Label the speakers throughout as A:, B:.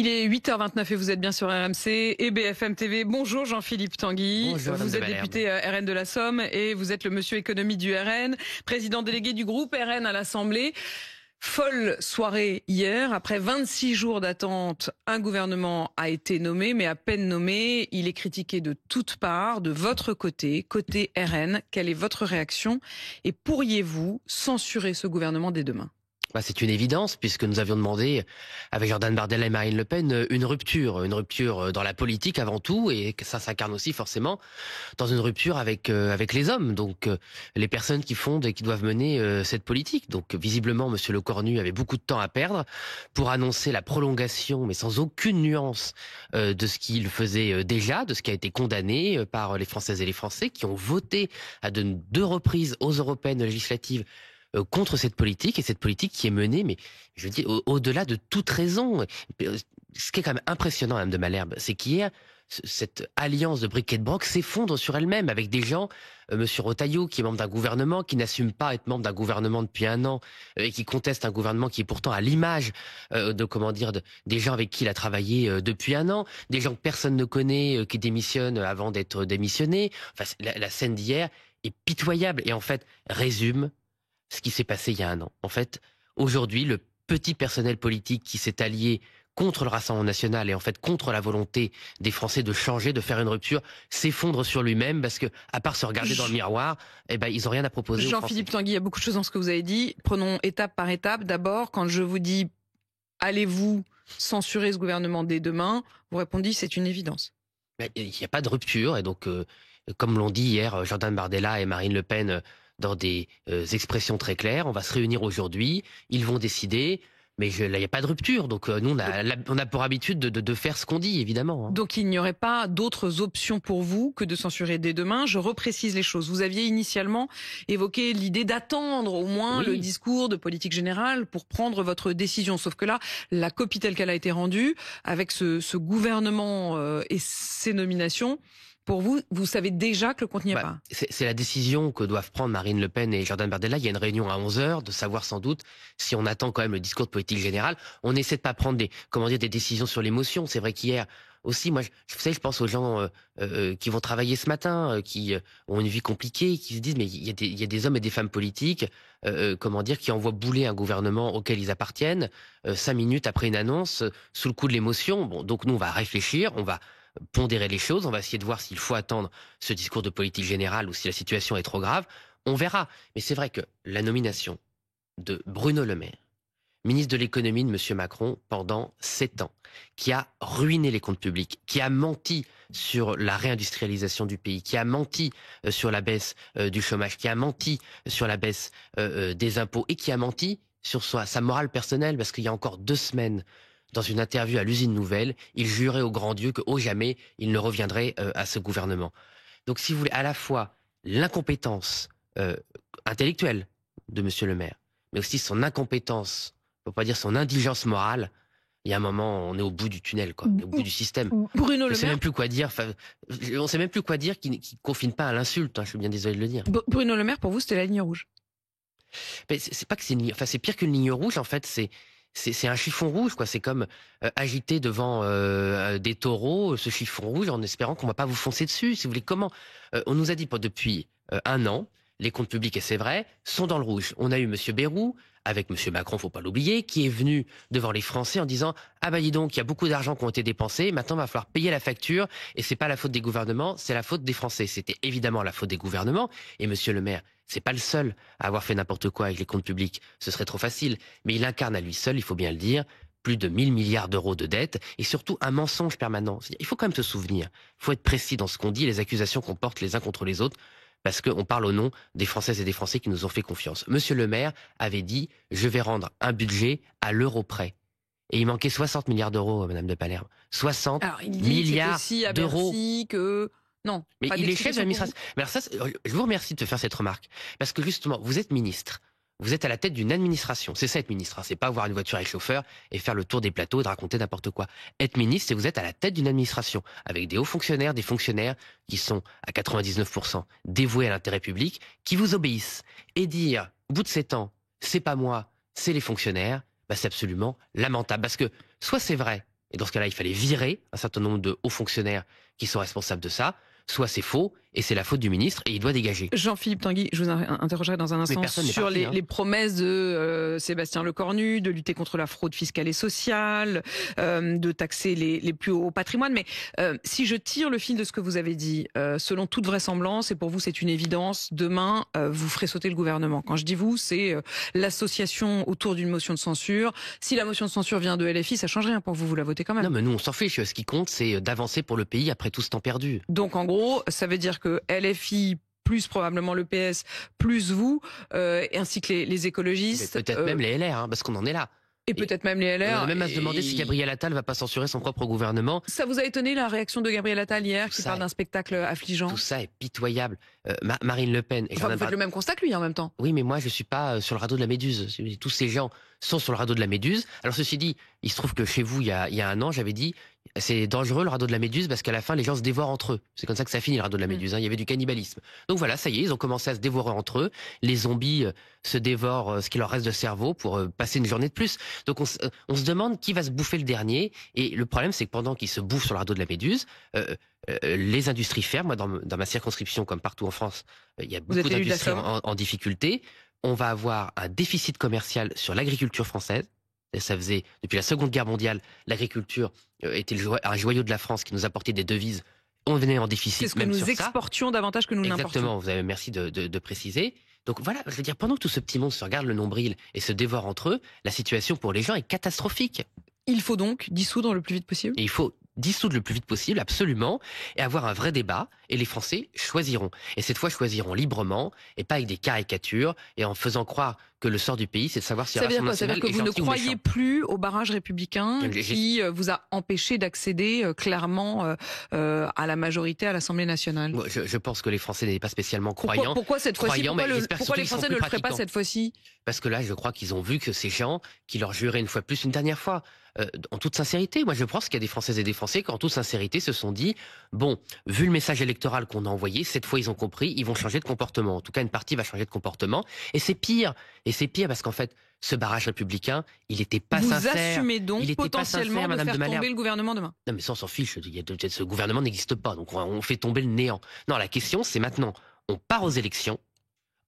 A: Il est 8h29 et vous êtes bien sur RMC et BFM TV. Bonjour Jean-Philippe Tanguy.
B: Bonjour,
A: vous êtes député RN de la Somme et vous êtes le monsieur économie du RN, président délégué du groupe RN à l'Assemblée. Folle soirée hier. Après 26 jours d'attente, un gouvernement a été nommé, mais à peine nommé. Il est critiqué de toutes parts, de votre côté, côté RN. Quelle est votre réaction? Et pourriez-vous censurer ce gouvernement dès demain?
B: C'est une évidence puisque nous avions demandé avec Jordan Bardella et Marine Le Pen une rupture dans la politique avant tout, et que ça s'incarne aussi forcément dans une rupture avec les hommes, donc les personnes qui fondent et qui doivent mener cette politique. Donc visiblement Monsieur Lecornu avait beaucoup de temps à perdre pour annoncer la prolongation, mais sans aucune nuance de ce qu'il faisait déjà, de ce qui a été condamné par les Françaises et les Français qui ont voté à deux reprises aux européennes législatives contre cette politique, et cette politique qui est menée, mais je dis au-delà de toute raison. Ce qui est quand même impressionnant, Madame de Malherbe, c'est qu'hier, cette alliance de bric et de broc s'effondre sur elle-même, avec des gens, Monsieur Retailleau, qui est membre d'un gouvernement, qui n'assume pas être membre d'un gouvernement depuis un an, et qui conteste un gouvernement qui est pourtant à l'image des gens avec qui il a travaillé depuis un an, des gens que personne ne connaît, qui démissionnent avant d'être démissionnés. Enfin, la scène d'hier est pitoyable, et en fait résume ce qui s'est passé il y a un an. En fait, aujourd'hui, le petit personnel politique qui s'est allié contre le Rassemblement national et en fait contre la volonté des Français de changer, de faire une rupture, s'effondre sur lui-même, parce que, à part se regarder dans le miroir, ils n'ont rien à proposer aux Français.
A: Jean-Philippe Tanguy, il y a beaucoup de choses dans ce que vous avez dit. Prenons étape par étape. D'abord, quand je vous dis allez-vous censurer ce gouvernement dès demain, vous répondez c'est une évidence.
B: Il n'y a pas de rupture, et donc, comme l'ont dit hier Jordan Bardella et Marine Le Pen, dans des expressions très claires, on va se réunir aujourd'hui, ils vont décider, mais là, il n'y a pas de rupture. Donc nous, on a pour habitude de faire ce qu'on dit, évidemment.
A: Donc il n'y aurait pas d'autres options pour vous que de censurer dès demain. Je reprécise les choses. Vous aviez initialement évoqué l'idée d'attendre au moins le discours de politique générale pour prendre votre décision. Sauf que là, la copie telle qu'elle a été rendue, avec ce gouvernement et ses nominations, pour vous, vous savez déjà que le compte n'y est pas.
B: C'est la décision que doivent prendre Marine Le Pen et Jordan Bardella. Il y a une réunion à 11h, de savoir sans doute si on attend quand même le discours de politique générale. On essaie de pas prendre des décisions sur l'émotion. C'est vrai qu'hier aussi, moi, je pense aux gens qui vont travailler ce matin, qui ont une vie compliquée, qui se disent mais il y a des hommes et des femmes politiques, qui envoient bouler un gouvernement auquel ils appartiennent 5 minutes après une annonce, sous le coup de l'émotion. Bon, donc nous on va réfléchir, on va pondérer les choses, on va essayer de voir s'il faut attendre ce discours de politique générale ou si la situation est trop grave, on verra. Mais c'est vrai que la nomination de Bruno Le Maire, ministre de l'économie de M. Macron pendant 7 ans, qui a ruiné les comptes publics, qui a menti sur la réindustrialisation du pays, qui a menti sur la baisse du chômage, qui a menti sur la baisse des impôts, et qui a menti sur sa morale personnelle, parce qu'il y a encore 2 semaines, dans une interview à l'Usine Nouvelle, il jurait au grand Dieu que jamais il ne reviendrait à ce gouvernement. Donc si vous voulez, à la fois l'incompétence intellectuelle de M. Le Maire, mais aussi son incompétence, pour pas dire son indigence morale, il y a un moment, on est au bout du tunnel, quoi, au bout du système.
A: Bruno Le Maire.
B: On sait même plus quoi dire. On sait même plus quoi dire qui confine pas à l'insulte. Je suis bien désolé de le dire.
A: Bruno Le Maire, pour vous, c'était la ligne rouge.
B: Mais c'est pas que c'est une ligne. Enfin, c'est pire qu'une ligne rouge. En fait, c'est un chiffon rouge, quoi. C'est comme agiter devant des taureaux ce chiffon rouge en espérant qu'on va pas vous foncer dessus. Si vous voulez, comment on nous a dit depuis un an, les comptes publics, et c'est vrai, sont dans le rouge. On a eu Monsieur Bayrou avec Monsieur Macron, faut pas l'oublier, qui est venu devant les Français en disant dis donc, il y a beaucoup d'argent qui ont été dépensés, maintenant il va falloir payer la facture, et c'est pas la faute des gouvernements, c'est la faute des Français. C'était évidemment la faute des gouvernements, et Monsieur le Maire, c'est pas le seul à avoir fait n'importe quoi avec les comptes publics, ce serait trop facile, mais il incarne à lui seul, il faut bien le dire, plus de 1000 milliards d'euros de dettes, et surtout un mensonge permanent. Il faut quand même se souvenir, il faut être précis dans ce qu'on dit, les accusations qu'on porte les uns contre les autres, parce qu'on parle au nom des Françaises et des Français qui nous ont fait confiance. Monsieur le maire avait dit « Je vais rendre un budget à l'euro près ». Et il manquait 60 milliards d'euros, Madame de Palerme. 60 milliards d'euros.
A: Non,
B: mais il est chef de l'administration. Mais alors ça, je vous remercie de faire cette remarque. Parce que justement, vous êtes ministre. Vous êtes à la tête d'une administration. C'est ça être ministre. C'est pas avoir une voiture avec chauffeur et faire le tour des plateaux et de raconter n'importe quoi. Être ministre, c'est vous êtes à la tête d'une administration avec des hauts fonctionnaires, des fonctionnaires qui sont à 99% dévoués à l'intérêt public, qui vous obéissent. Et dire, au bout de 7 ans, c'est pas moi, c'est les fonctionnaires, c'est absolument lamentable. Parce que soit c'est vrai et dans ce cas-là, il fallait virer un certain nombre de hauts fonctionnaires qui sont responsables de ça, soit c'est faux, et c'est la faute du ministre, et il doit dégager.
A: Jean-Philippe Tanguy, je vous interrogerai dans un instant sur les promesses de Sébastien Lecornu, de lutter contre la fraude fiscale et sociale, de taxer les plus hauts patrimoines. Mais si je tire le fil de ce que vous avez dit, selon toute vraisemblance, et pour vous c'est une évidence, demain vous ferez sauter le gouvernement. Quand je dis vous, c'est l'association autour d'une motion de censure. Si la motion de censure vient de LFI, ça change rien pour vous, vous la votez quand même.
B: Non mais nous on s'en fiche, ce qui compte c'est d'avancer pour le pays après tout ce temps perdu.
A: Donc en gros, ça veut dire que LFI plus probablement le PS, plus vous, ainsi que les écologistes.
B: Peut-être même les LR, parce qu'on en est là.
A: Et peut-être même les LR.
B: On a même à se demander si Gabriel Attal va pas censurer son propre gouvernement.
A: Ça vous a étonné la réaction de Gabriel Attal hier, qui parle d'un spectacle affligeant?
B: Tout ça est pitoyable. Marine Le Pen...
A: Vous faites le même constat que lui en même temps.
B: Oui, mais moi je suis pas sur le radeau de la Méduse. Tous ces gens sont sur le radeau de la Méduse. Alors ceci dit, il se trouve que chez vous, il y a un an, j'avais dit, c'est dangereux le radeau de la Méduse parce qu'à la fin, les gens se dévorent entre eux. C'est comme ça que ça finit le radeau de la Méduse. Il y avait du cannibalisme. Donc voilà, ça y est, ils ont commencé à se dévorer entre eux. Les zombies se dévorent ce qui leur reste de cerveau pour passer une journée de plus. Donc on se demande qui va se bouffer le dernier. Et le problème, c'est que pendant qu'ils se bouffent sur le radeau de la Méduse, les industries ferment. Moi, dans ma circonscription, comme partout en France, il y a beaucoup d'industries en difficulté. On va avoir un déficit commercial sur l'agriculture française. Et ça faisait, depuis la Seconde Guerre mondiale, l'agriculture était un joyau de la France qui nous apportait des devises. On venait en déficit.
A: C'est ce que nous exportions davantage que nous n'importions.
B: Exactement, merci de préciser. Donc voilà, je veux dire, pendant que tout ce petit monde se regarde le nombril et se dévore entre eux, la situation pour les gens est catastrophique.
A: Il faut donc dissoudre le plus vite possible.
B: Et il faut dissoudre le plus vite possible, absolument, et avoir un vrai débat, et les Français choisiront. Et cette fois, choisiront librement, et pas avec des caricatures, et en faisant croire que le sort du pays, c'est de savoir si le Rassemblement national est gentil ou méchant.
A: Ça veut dire que vous ne croyez plus au barrage républicain qui vous a empêché d'accéder clairement à la majorité à l'Assemblée nationale?
B: Je pense que les Français n'étaient pas spécialement croyants.
A: Pourquoi cette fois-ci? Pourquoi les Français ne le feraient pas cette fois-ci?
B: Parce que là, je crois qu'ils ont vu que ces gens qui leur juraient une fois plus, une dernière fois, en toute sincérité, moi je pense qu'il y a des Françaises et des Français qui en toute sincérité se sont dit, bon, vu le message électoral qu'on a envoyé, cette fois ils ont compris, ils vont changer de comportement. En tout cas, une partie va changer de comportement. Et c'est pire. Et c'est pire parce qu'en fait, ce barrage républicain, il n'était pas sincère.
A: Vous assumez donc potentiellement de faire tomber le gouvernement demain?
B: Non mais ça on s'en fiche, ce gouvernement n'existe pas, donc on fait tomber le néant. Non, la question c'est maintenant, on part aux élections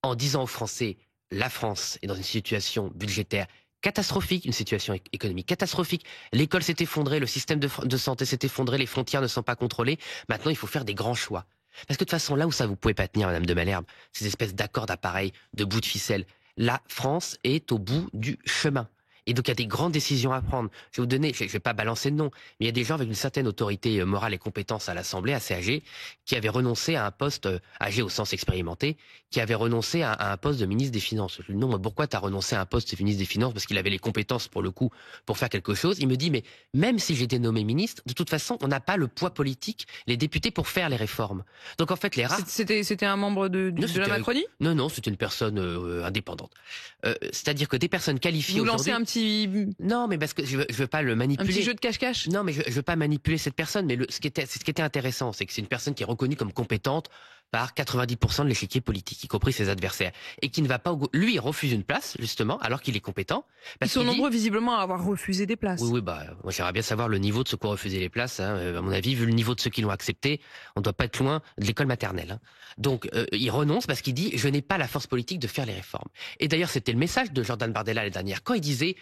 B: en disant aux Français, la France est dans une situation budgétaire catastrophique, une situation économique catastrophique. L'école s'est effondrée, le système de santé s'est effondré, les frontières ne sont pas contrôlées. Maintenant, il faut faire des grands choix. Parce que de toute façon, là où ça vous pouvez pas tenir, Madame de Malherbe, ces espèces d'accords d'appareil, de bouts de ficelle, la France est au bout du chemin. Et donc, il y a des grandes décisions à prendre. Je vais vous donner, je vais pas balancer de nom, mais il y a des gens avec une certaine autorité morale et compétence à l'Assemblée, assez âgés, qui avaient renoncé à un poste, âgé au sens expérimenté, qui avaient renoncé à un poste de ministre des Finances. Je lui dis, non, mais pourquoi tu as renoncé à un poste de ministre des Finances? Parce qu'il avait les compétences, pour le coup, pour faire quelque chose. Il me dit, mais même si j'étais nommé ministre, de toute façon, on n'a pas le poids politique, les députés, pour faire les réformes. Donc, en fait, les rares...
A: C'était un membre de la Macronie?
B: Non, c'était une personne indépendante. C'est-à-dire que des personnes qualifiées aujourd'hui...
A: Vous lancez un petit...
B: Non, mais parce que je veux pas le manipuler.
A: Un petit jeu de cache-cache?
B: Non, mais je veux pas manipuler cette personne. Mais ce qui était intéressant, c'est que c'est une personne qui est reconnue comme compétente par 90% de l'échiquier politique, y compris ses adversaires, et qui ne va pas lui, il refuse une place justement, alors qu'il est compétent.
A: Ils sont nombreux visiblement à avoir refusé des places.
B: Oui, moi j'aimerais bien savoir le niveau de ceux qui ont refusé les places. À mon avis, vu le niveau de ceux qui l'ont accepté, on doit pas être loin de l'école maternelle. Donc il renonce parce qu'il dit, je n'ai pas la force politique de faire les réformes. Et d'ailleurs, c'était le message de Jordan Bardella l'année dernière quand il disait,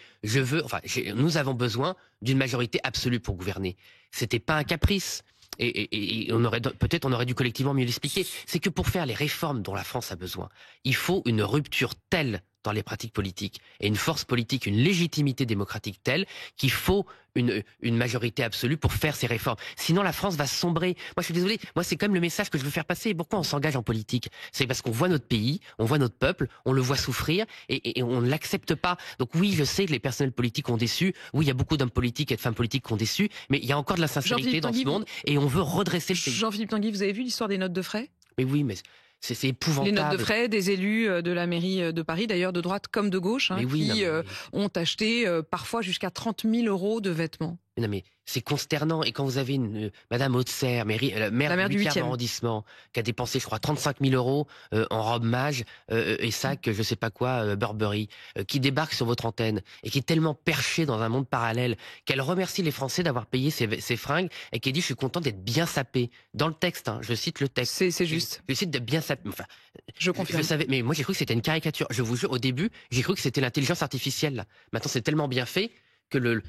B: nous avons besoin d'une majorité absolue pour gouverner. C'était pas un caprice. Et on aurait dû collectivement mieux l'expliquer. C'est que pour faire les réformes dont la France a besoin, il faut une rupture telle dans les pratiques politiques et une force politique, une légitimité démocratique telle qu'il faut une majorité absolue pour faire ces réformes. Sinon, la France va sombrer. Moi, je suis désolé. Moi, c'est quand même le message que je veux faire passer. Pourquoi on s'engage en politique? C'est parce qu'on voit notre pays, on voit notre peuple, on le voit souffrir et on ne l'accepte pas. Donc oui, je sais que les personnels politiques ont déçu. Oui, il y a beaucoup d'hommes politiques et de femmes politiques qui ont déçu. Mais il y a encore de la sincérité dans ce monde et on veut redresser le pays.
A: Jean-Philippe Tanguy, vous avez vu l'histoire des notes de frais?
B: Mais oui, mais... C'est épouvantable.
A: Les notes de frais des élus de la mairie de Paris, d'ailleurs de droite comme de gauche, qui ont acheté parfois jusqu'à 30 000 € de vêtements.
B: Mais non, mais c'est consternant. Et quand vous avez Madame Haute-Serre, maire du 8e arrondissement, qui a dépensé, je crois, 35 000 euros en robe mage et sac, je sais pas quoi, Burberry, qui débarque sur votre antenne et qui est tellement perchée dans un monde parallèle qu'elle remercie les Français d'avoir payé ses fringues et qui dit « je suis content d'être bien sapé ». Dans le texte, hein, je cite le texte.
A: C'est juste.
B: Je cite de bien sapé. Enfin,
A: je confirme.
B: Je savais, mais moi j'ai cru que c'était une caricature. Je vous jure, au début, j'ai cru que c'était l'intelligence artificielle. Là. Maintenant, c'est tellement bien fait que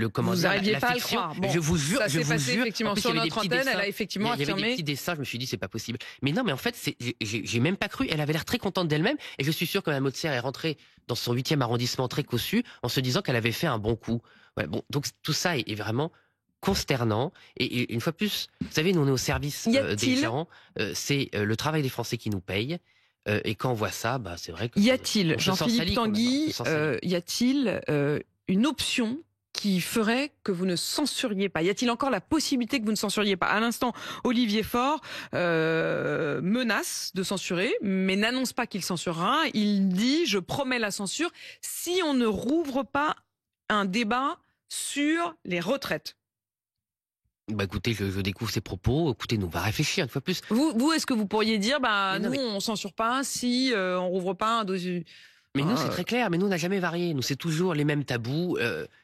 B: comment
A: vous n'arriviez pas
B: fiction,
A: à le croire. Bon,
B: je vous jure,
A: ça s'est passé
B: jure,
A: effectivement
B: plus,
A: sur notre antenne.
B: Dessins,
A: elle a effectivement affirmé.
B: Il y avait des petits dessins. Je me suis dit c'est pas possible. Mais non, mais en fait, j'ai même pas cru. Elle avait l'air très contente d'elle-même, et je suis sûr que Mme Haute-Serre est rentrée dans son 8e arrondissement très cossu en se disant qu'elle avait fait un bon coup. Ouais, bon, donc tout ça est vraiment consternant. Et une fois plus, vous savez, nous on est au service des gens. C'est le travail des Français qui nous paye. Et quand on voit ça, bah c'est vrai que.
A: Y a-t-il, Jean-Philippe Tanguy, y a-t-il une option qui ferait que vous ne censuriez pas? Y a-t-il encore la possibilité que vous ne censuriez pas? À l'instant, Olivier Faure menace de censurer, mais n'annonce pas qu'il censurera. Il dit « je promets la censure si on ne rouvre pas un débat sur les retraites ».
B: Bah écoutez, je découvre ces propos. Écoutez, nous on va réfléchir une fois plus.
A: Vous est-ce que vous pourriez dire, on censure pas si on rouvre pas un dossier?
B: Mais nous, c'est très clair. Mais nous, on n'a jamais varié. Nous, c'est toujours les mêmes tabous.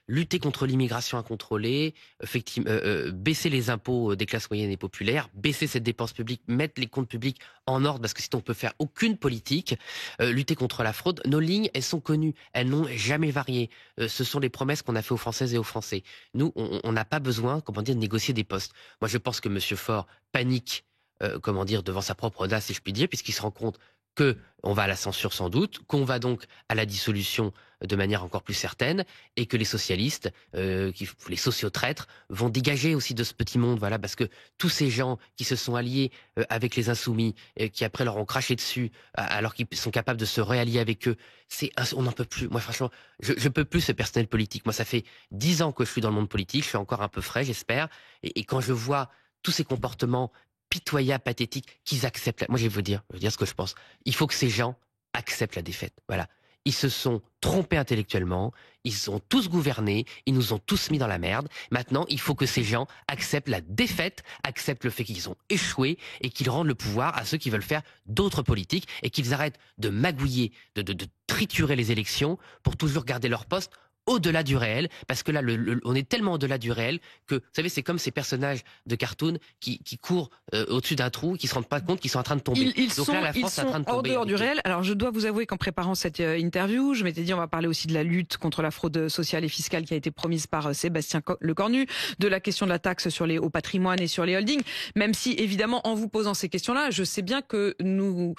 B: Lutter contre l'immigration incontrôlée, baisser les impôts des classes moyennes et populaires, baisser cette dépense publique, mettre les comptes publics en ordre, parce que sinon on peut faire aucune politique. Lutter contre la fraude. Nos lignes, elles sont connues. Elles n'ont jamais varié. Ce sont les promesses qu'on a fait aux Françaises et aux Français. Nous, on n'a pas besoin, de négocier des postes. Moi, je pense que M. Faure panique, devant sa propre audace, si je puis dire, puisqu'il se rend compte que on va à la censure sans doute, qu'on va donc à la dissolution de manière encore plus certaine, et que les socialistes, les sociotraîtres, vont dégager aussi de ce petit monde, voilà, parce que tous ces gens qui se sont alliés avec les insoumis, qui après leur ont craché dessus, alors qu'ils sont capables de se réallier avec eux, on n'en peut plus. Moi, franchement, je peux plus ce personnel politique. Moi, ça fait 10 ans que je suis dans le monde politique, je suis encore un peu frais, j'espère, et quand je vois tous ces comportements pitoyables, pathétiques, qu'ils acceptent. Moi, je vais vous dire ce que je pense. Il faut que ces gens acceptent la défaite. Voilà. Ils se sont trompés intellectuellement, ils ont tous gouverné, ils nous ont tous mis dans la merde. Maintenant, il faut que ces gens acceptent la défaite, acceptent le fait qu'ils ont échoué et qu'ils rendent le pouvoir à ceux qui veulent faire d'autres politiques et qu'ils arrêtent de magouiller, de triturer les élections pour toujours garder leur poste au-delà du réel, parce que là, on est tellement au-delà du réel que, vous savez, c'est comme ces personnages de cartoon qui courent au-dessus d'un trou, qui se rendent pas compte qu'ils sont en train de tomber.
A: Donc là, la France est en train de tomber. Hors dehors du réel. Alors, je dois vous avouer qu'en préparant cette interview, je m'étais dit, on va parler aussi de la lutte contre la fraude sociale et fiscale qui a été promise par Sébastien Lecornu, de la question de la taxe sur les hauts patrimoines et sur les holdings, même si, évidemment, en vous posant ces questions-là, je sais bien que nous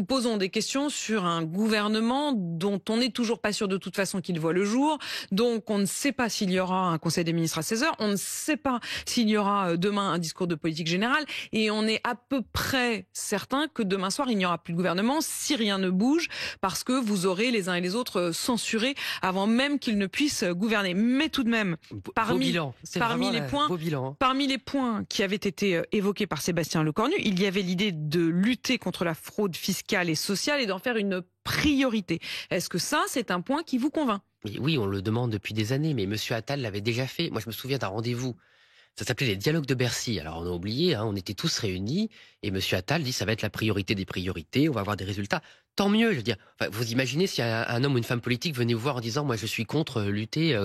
A: posons des questions sur un gouvernement dont on n'est toujours pas sûr de toute façon qu'il voit le jour. Donc, on ne sait pas s'il y aura un Conseil des ministres à 16h, on ne sait pas s'il y aura demain un discours de politique générale, et on est à peu près certain que demain soir, il n'y aura plus de gouvernement si rien ne bouge, parce que vous aurez les uns et les autres censurés avant même qu'ils ne puissent gouverner. Mais tout de même, parmi les points qui avaient été évoqués par Sébastien Lecornu, il y avait l'idée de lutter contre la fraude fiscale et sociale et d'en faire une priorité. Est-ce que ça, c'est un point qui vous convainc?
B: Oui, on le demande depuis des années, mais M. Attal l'avait déjà fait. Moi, je me souviens d'un rendez-vous. Ça s'appelait les dialogues de Bercy. Alors, on a oublié, on était tous réunis, et M. Attal dit ça va être la priorité des priorités, on va avoir des résultats. Tant mieux, je veux dire. Enfin, vous imaginez si un homme ou une femme politique venait vous voir en disant, moi, je suis contre lutter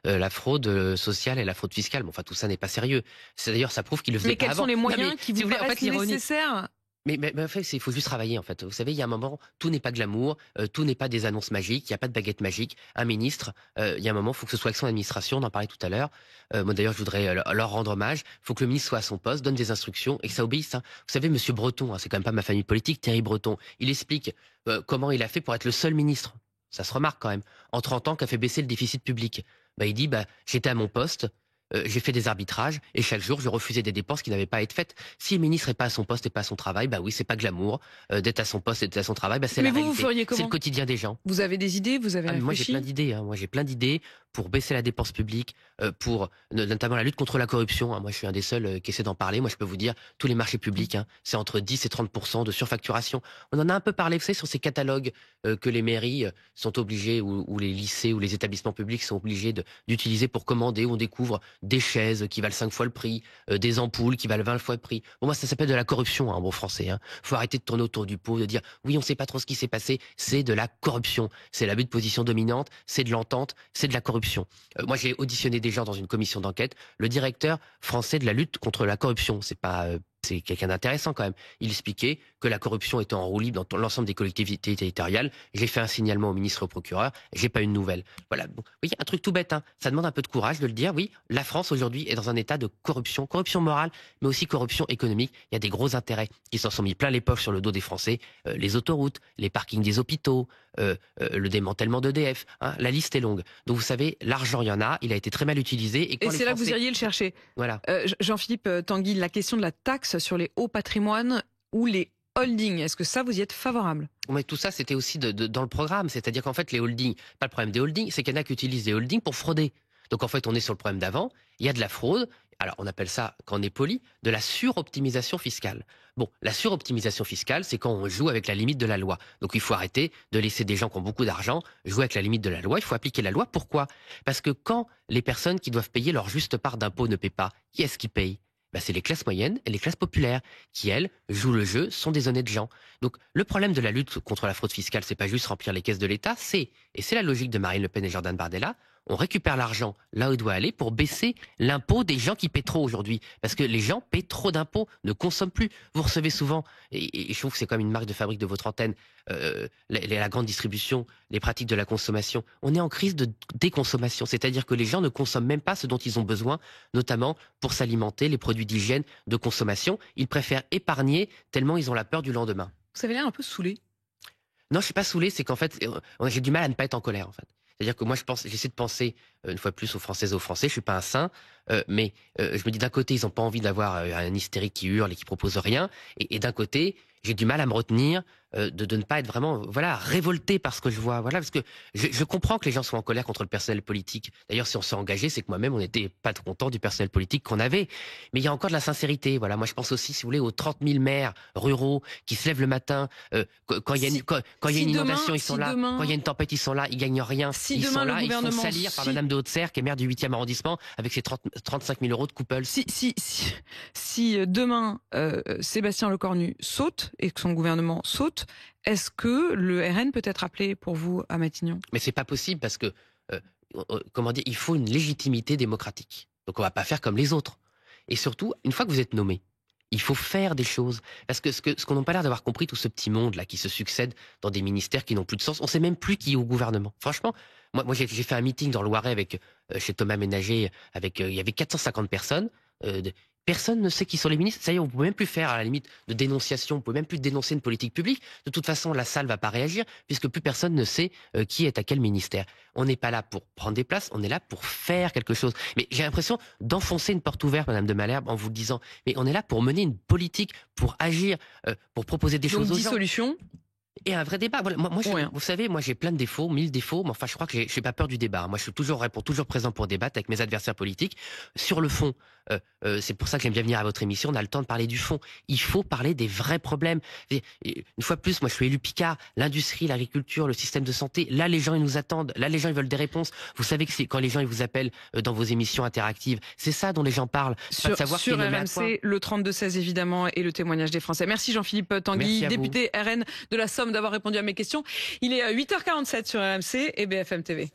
B: la fraude sociale et la fraude fiscale. Bon, enfin, tout ça n'est pas sérieux. D'ailleurs, ça prouve qu'il le faisait pas avant.
A: Mais quels sont les moyens qui vous paraissent nécessaires?
B: Mais en fait, il faut juste travailler, en fait. Vous savez, il y a un moment, tout n'est pas glamour, tout n'est pas des annonces magiques, il n'y a pas de baguette magique. Un ministre, il y a un moment, il faut que ce soit avec son administration, on en parlait tout à l'heure. Moi, d'ailleurs, je voudrais leur rendre hommage. Il faut que le ministre soit à son poste, donne des instructions et que ça obéisse. Vous savez, Monsieur Breton, c'est quand même pas ma famille politique, Thierry Breton, il explique comment il a fait pour être le seul ministre. Ça se remarque quand même. En 30 ans, qu'a fait baisser le déficit public. Il dit, j'étais à mon poste, j'ai fait des arbitrages et chaque jour je refusais des dépenses qui n'avaient pas à être faites. Si le ministre n'est pas à son poste et pas à son travail, oui, c'est pas glamour d'être à son poste et d'être à son travail, c'est la réalité.
A: Vous feriez comment?
B: C'est le quotidien des gens.
A: Vous avez des idées? Vous avez réfléchi?
B: Moi, j'ai plein d'idées. Moi, j'ai plein d'idées pour baisser la dépense publique, pour notamment la lutte contre la corruption. Moi, je suis un des seuls qui essaie d'en parler. Moi, je peux vous dire, tous les marchés publics, c'est entre 10 et 30% de surfacturation. On en a un peu parlé, vous savez, sur ces catalogues que les mairies sont obligées, ou les lycées ou les établissements publics sont obligés d'utiliser pour commander. On découvre des chaises qui valent 5 fois le prix, des ampoules qui valent 20 fois le prix. Bon, moi, ça s'appelle de la corruption, en bon français. Faut arrêter de tourner autour du pot, de dire oui, on sait pas trop ce qui s'est passé. C'est de la corruption. C'est l'abus de position dominante, c'est de l'entente, c'est de la corruption. Moi, j'ai auditionné des gens dans une commission d'enquête. Le directeur français de la lutte contre la corruption, c'est quelqu'un d'intéressant quand même. Il expliquait que la corruption était en roue libre dans l'ensemble des collectivités territoriales. J'ai fait un signalement au ministre et au procureur. J'ai pas eu de nouvelles. Voilà. Bon, oui, un truc tout bête. Ça demande un peu de courage de le dire. Oui, la France aujourd'hui est dans un état de corruption morale, mais aussi corruption économique. Il y a des gros intérêts qui s'en sont mis plein les poches sur le dos des Français. Les autoroutes, les parkings des hôpitaux, le démantèlement d'EDF. La liste est longue. Donc vous savez, l'argent il y en a. Il a été très mal utilisé.
A: Et c'est là que vous iriez le chercher.
B: Voilà.
A: Jean-Philippe Tanguy, la question de la taxe sur les hauts patrimoines ou les holdings, est-ce que ça, vous y êtes favorable?
B: Mais tout ça, c'était aussi dans le programme. C'est-à-dire qu'en fait, les holdings, pas le problème des holdings, c'est qu'il y en a qui utilisent des holdings pour frauder. Donc en fait, on est sur le problème d'avant. Il y a de la fraude. Alors on appelle ça, quand on est poli, de la suroptimisation fiscale. Bon, la suroptimisation fiscale, c'est quand on joue avec la limite de la loi. Donc il faut arrêter de laisser des gens qui ont beaucoup d'argent jouer avec la limite de la loi. Il faut appliquer la loi. Pourquoi? Parce que quand les personnes qui doivent payer leur juste part d'impôt ne paient pas, qui est-ce qui paye? C'est les classes moyennes et les classes populaires qui, elles, jouent le jeu, sont des honnêtes gens. Donc, le problème de la lutte contre la fraude fiscale, c'est pas juste remplir les caisses de l'État, et c'est la logique de Marine Le Pen et Jordan Bardella, on récupère l'argent là où il doit aller pour baisser l'impôt des gens qui paient trop aujourd'hui. Parce que les gens paient trop d'impôts, ne consomment plus. Vous recevez souvent, et je trouve que c'est comme une marque de fabrique de votre antenne, la grande distribution, les pratiques de la consommation. On est en crise de déconsommation, c'est-à-dire que les gens ne consomment même pas ce dont ils ont besoin, notamment pour s'alimenter, les produits d'hygiène, de consommation. Ils préfèrent épargner tellement ils ont la peur du lendemain.
A: Vous avez l'air un peu saoulé.
B: Non, je suis pas saoulé, c'est qu'en fait, j'ai du mal à ne pas être en colère, en fait. C'est-à-dire que moi, j'essaie de penser une fois plus aux Françaises et aux Français. Je suis pas un saint, mais je me dis d'un côté, ils ont pas envie d'avoir un hystérique qui hurle et qui propose rien, et d'un côté, j'ai du mal à me retenir de ne pas être vraiment révolté par ce que je vois. Parce que je comprends que les gens soient en colère contre le personnel politique. D'ailleurs, si on s'est engagé, c'est que moi-même, on n'était pas content du personnel politique qu'on avait. Mais il y a encore de la sincérité. Moi, je pense aussi, si vous voulez, aux 30 000 maires ruraux qui se lèvent le matin. Quand il y a une inondation, ils sont là. Quand il y a une tempête, ils sont là. Ils gagnent rien. Ils sont là. Ils sont salir par Madame de Haute-Serre, qui est maire du 8e arrondissement, avec ses 35 000 euros de couple.
A: Si demain, Sébastien Lecornu saute et que son gouvernement saute, est-ce que le RN peut être appelé pour vous à Matignon?
B: Mais c'est pas possible parce que, il faut une légitimité démocratique. Donc on va pas faire comme les autres. Et surtout, une fois que vous êtes nommé, il faut faire des choses. Parce que ce qu'on n'a pas l'air d'avoir compris, tout ce petit monde là qui se succède dans des ministères qui n'ont plus de sens, on sait même plus qui est au gouvernement. Franchement, moi j'ai fait un meeting dans le Loiret avec chez Thomas Ménager, il y avait 450 personnes. Personne ne sait qui sont les ministres. Ça y est, on ne peut même plus faire, à la limite, de dénonciation. On ne peut même plus dénoncer une politique publique. De toute façon, la salle ne va pas réagir, puisque plus personne ne sait qui est à quel ministère. On n'est pas là pour prendre des places, on est là pour faire quelque chose. Mais j'ai l'impression d'enfoncer une porte ouverte, Madame de Malherbe, en vous le disant. Mais on est là pour mener une politique, pour agir, pour proposer des choses aux gens.
A: 10 solutions.
B: Et un vrai débat. Voilà, vous savez, moi j'ai plein de défauts, 1000 défauts, mais enfin je crois que j'ai pas peur du débat. Moi je suis toujours présent pour débattre avec mes adversaires politiques. Sur le fond, c'est pour ça que j'aime bien venir à votre émission, on a le temps de parler du fond. Il faut parler des vrais problèmes. Et une fois de plus, moi je suis élu Picard, l'industrie, l'agriculture, le système de santé, là les gens ils nous attendent, là les gens ils veulent des réponses. Vous savez que quand les gens ils vous appellent dans vos émissions interactives, c'est ça dont les gens parlent.
A: Sur RMC, le 32-16 évidemment, et le témoignage des Français. Merci Jean-Philippe Tanguy, député RN de la Somme, d'avoir répondu à mes questions. Il est 8h47 sur RMC et BFM TV.